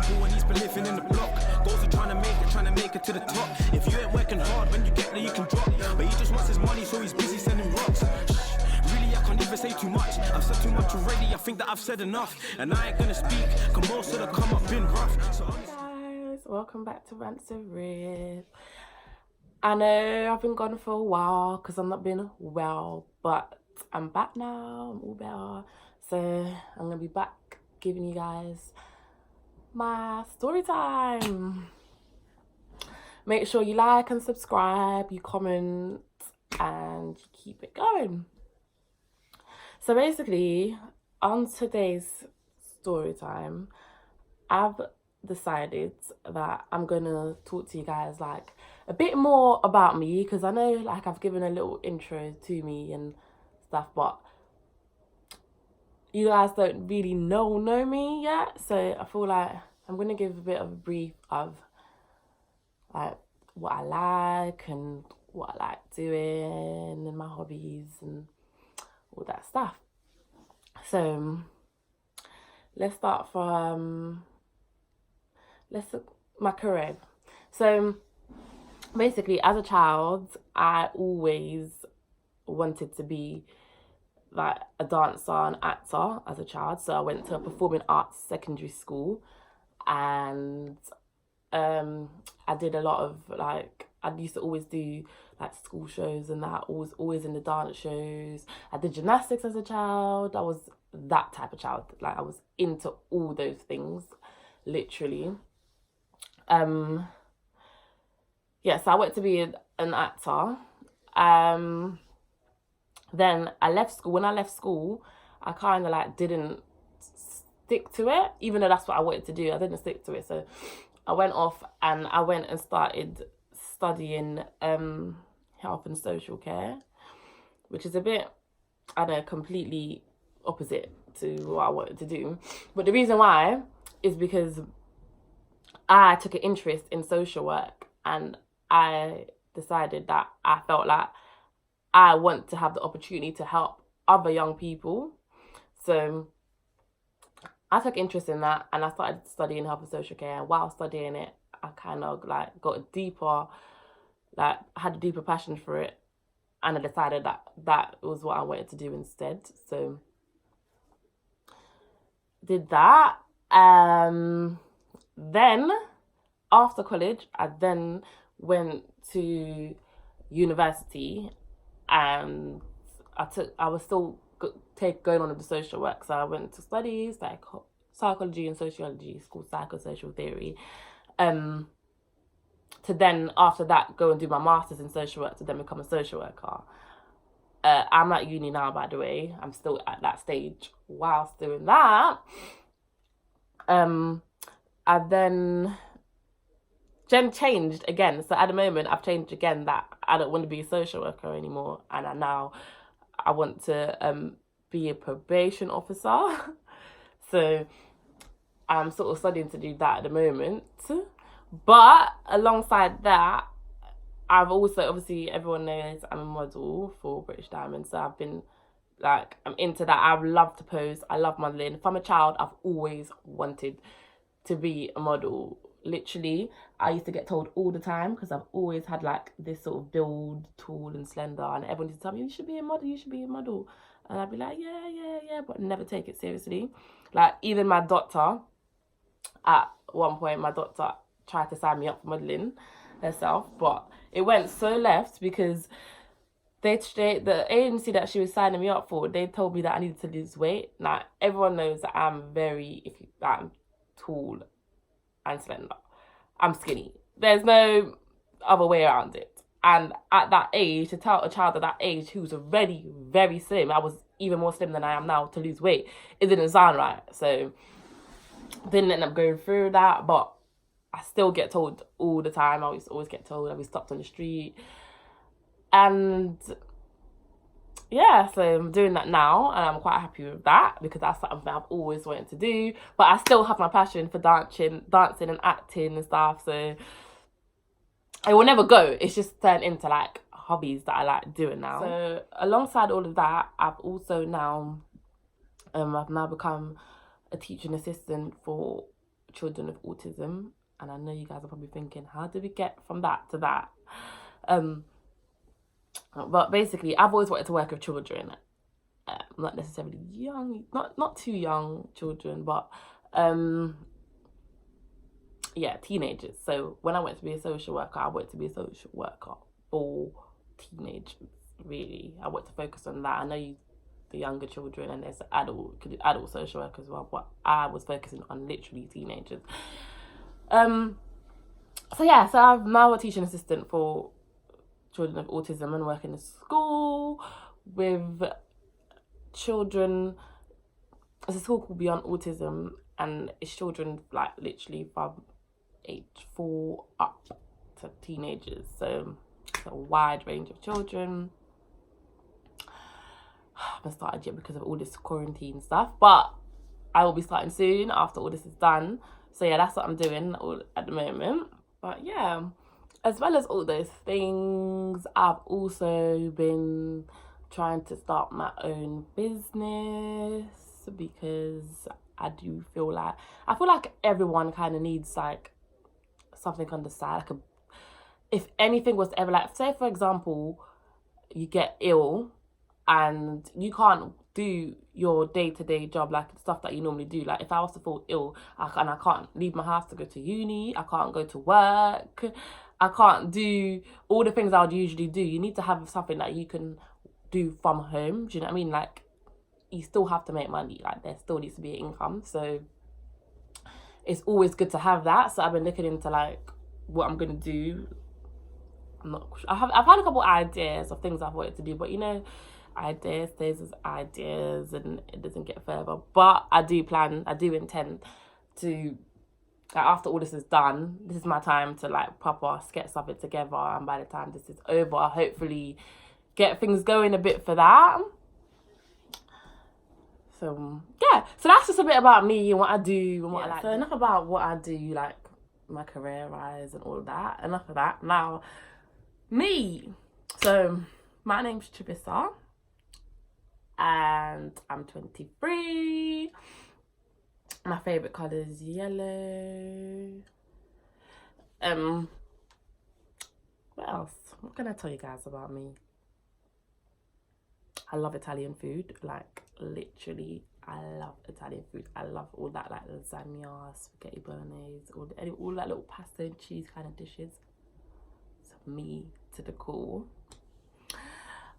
boy and he's been living in the block. Goals are trying to make it to the top. If you ain't working hard, when you get there you can drop. But he just wants his money, so he's busy sending rocks. Really, I can't even say too much. I've said too much already, I think that I've said enough. And I ain't gonna speak, cause most of the come up been rough. So guys, welcome back to Rants with. I know I've been gone for a while because I've not been well, but I'm back now, I'm all better. So I'm gonna be back giving you guys my story time. Make sure you like and subscribe, you comment, and you keep it going. So basically, on today's story time, I've decided that I'm gonna talk to you guys like a bit more about me, because I know like I've given a little intro to me and stuff, but you guys don't really know me yet. So I feel like I'm gonna give a bit of a brief of like what I like and what I like doing and my hobbies and all that stuff. So let's start from my career. So basically, as a child, I always wanted to be like a dancer and actor as a child. So I went to a performing arts secondary school, and I did a lot of like, I used to always do like school shows and that, always in the dance shows. I did gymnastics as a child. I was that type of child. Like I was into all those things, literally. Yeah, so I went to be an actor. Then I left school. When I left school, I kind of like didn't stick to it, even though that's what I wanted to do. I didn't stick to it. So I went off and I went and started studying health and social care, which is a bit, I don't know, completely opposite to what I wanted to do. But the reason why is because I took an interest in social work, and I decided that I felt like I want to have the opportunity to help other young people. So I took interest in that and I started studying health and social care. And while studying it, I kind of like got a deeper, like had a deeper passion for it. And I decided that that was what I wanted to do instead. So did that. Then after college, I then went to university, and I was still going on with the social work. So I went to study psychology and sociology. It's called psychosocial theory. To then after that go and do my master's in social work to then become a social worker. I'm at uni now, by the way. I'm still at that stage. Whilst doing that, I then changed again. So at the moment, I've changed again that I don't want to be a social worker anymore, and I want to be a probation officer. So I'm sort of studying to do that at the moment. But alongside that, I've also, obviously everyone knows I'm a model for British Diamond, so I've been like, I'm into that. I love to pose. I love modeling. From a child, I've always wanted to be a model. Literally, I used to get told all the time, because I've always had like this sort of build, tall and slender, and everyone used to tell me, you should be a model, you should be a model. And I'd be like, yeah, but never take it seriously. Like even my doctor, at one point, my doctor tried to sign me up for modeling herself, but it went so left because the agency that she was signing me up for, they told me that I needed to lose weight. Now everyone knows that I'm I'm tall and slender. I'm skinny. There's no other way around it. And at that age, to tell a child at that age who's already very slim, I was even more slim than I am now, to lose weight, it didn't sound right. So didn't end up going through that, but I still get told all the time. I used to always get told. I'll be stopped on the street. And yeah, so I'm doing that now, and I'm quite happy with that, because that's something I've always wanted to do. But I still have my passion for dancing and acting and stuff, so it will never go. It's just turned into like hobbies that I like doing now. So alongside all of that, I've also now I've now become a teaching assistant for children with autism. And I know you guys are probably thinking, how did we get from that to that? But basically, I've always wanted to work with children. Not necessarily young, not too young children, but yeah, teenagers. So when I went to be a social worker, I wanted to be a social worker for teenagers, really. I want to focus on that. I know the younger children, and there's adult social work as well, but I was focusing on literally teenagers. So yeah, so I'm now a teaching assistant for children with autism and work in a school with children. It's a school called Beyond Autism, and it's children like literally from age 4 up to teenagers. So it's a wide range of children. I haven't started yet because of all this quarantine stuff, but I will be starting soon after all this is done. So yeah, that's what I'm doing at the moment. But yeah, as well as all those things, I've also been trying to start my own business because I feel like everyone kind of needs like something on the side. Like if anything was to ever, like, say for example, you get ill and you can't do your day-to-day job, like stuff that you normally do. Like if I was to fall ill and I can't leave my house to go to uni, I can't go to work, I can't do all the things I would usually do. You need to have something that you can do from home. Do you know what I mean? Like you still have to make money. Like there still needs to be an income. So it's always good to have that. So I've been looking into like what I'm gonna do. I've had a couple ideas of things I've wanted to do, but you know, ideas stays as ideas and it doesn't get further. But I do intend to, like, after all this is done, this is my time to like proper get something together, and by the time this is over, hopefully get things going a bit for that. So yeah, so that's just a bit about me and what I do and what I like. So enough about what I do, like my career rise and all of that. Enough of that. Now me. So my name's Chibissa and I'm 23. My favourite colour is yellow. What else? What can I tell you guys about me? I love Italian food. Like literally, I love Italian food. I love all that, like lasagna, spaghetti bolognese, all that little pasta and cheese kind of dishes. So me to the core.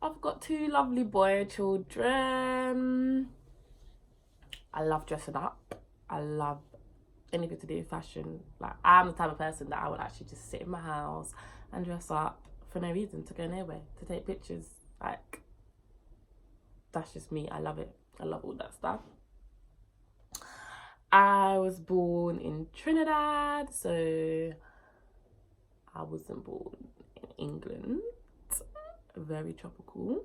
I've got 2 lovely boy children. I love dressing up. I love anything to do with fashion. Like I'm the type of person that I would actually just sit in my house and dress up for no reason, to go nowhere, to take pictures. Like that's just me. I love it. I love all that stuff. I was born in Trinidad, so I wasn't born in England. Very tropical.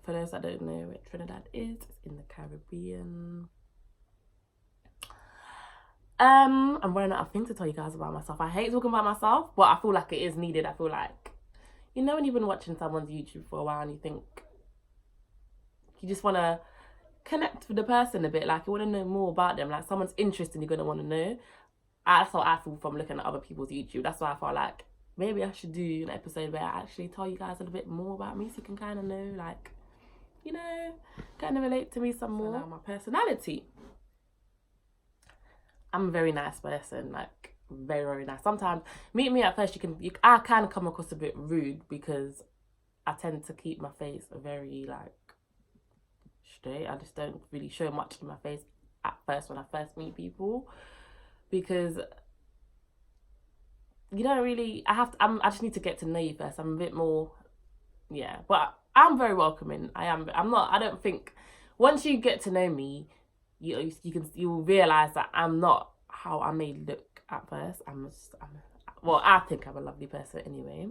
For those that don't know where Trinidad is, it's in the Caribbean. I'm running out of things to tell you guys about myself. I hate talking about myself, but I feel like it is needed. I feel like, you know, when you've been watching someone's YouTube for a while and you think, you just want to connect with the person a bit, like you want to know more about them, like someone's interesting, you're going to want to know. That's what I feel from looking at other people's YouTube. That's why I felt like maybe I should do an episode where I actually tell you guys a little bit more about me so you can kind of know, like, you know, kind of relate to me some more. So now my personality. I'm a very nice person, like very, very nice. Sometimes, meet me at first, I kind of come across a bit rude because I tend to keep my face very, like, straight. I just don't really show much in my face at first when I first meet people because you don't really, I just need to get to know you first. I'm a bit more, yeah, but I'm very welcoming. I don't think, once you get to know me, you'll realise that I'm not how I may look at first. Well, I think I'm a lovely person anyway.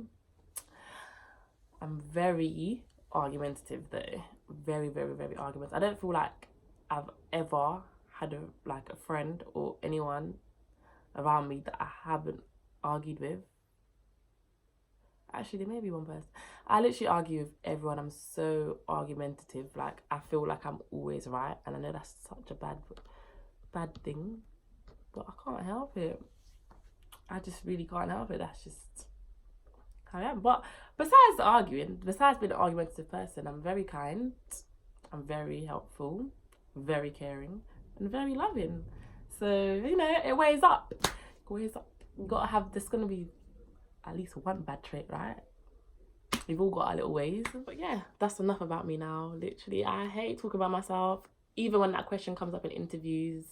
I'm very argumentative though. Very, very, very argumentative. I don't feel like I've ever had a friend or anyone around me that I haven't argued with. Actually, there may be one person. I literally argue with everyone. I'm so argumentative. Like, I feel like I'm always right. And I know that's such a bad thing. but I can't help it. I just really can't help it. That's just how I am. But besides being an argumentative person, I'm very kind, I'm very helpful, very caring, and very loving. So, you know, it weighs up. It weighs up. You gotta have, there's gonna be at least one bad trait, right? We've all got our little ways. But yeah, that's enough about me now. Literally, I hate talking about myself. Even when that question comes up in interviews,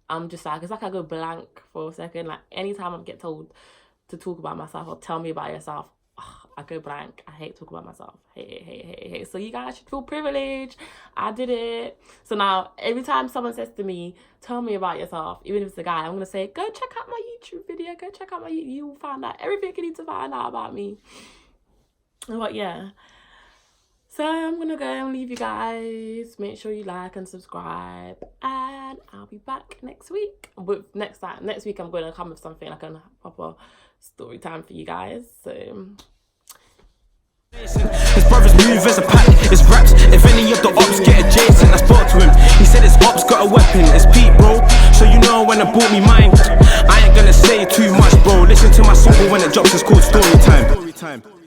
I'm just like, it's like I go blank for a second. Like, anytime I get told to talk about myself or tell me about yourself, I go blank. I hate talking about myself. Hate. So you guys should feel privileged. I did it. So now, every time someone says to me, tell me about yourself, even if it's a guy, I'm going to say, go check out my YouTube video. Go check out my YouTube. You will find out everything you need to find out about me. But yeah. So I'm going to go and leave you guys. Make sure you like and subscribe. And I'll be back next week. Next week I'm going to come with something like a proper story time for you guys. So... His brothers move as a pack, it's raps. If any of the ops get adjacent, I spoke to him. He said his ops got a weapon, it's Pete, bro. So you know when I bought me mine, I ain't gonna say too much, bro. Listen to my song when it drops, it's called Story Time.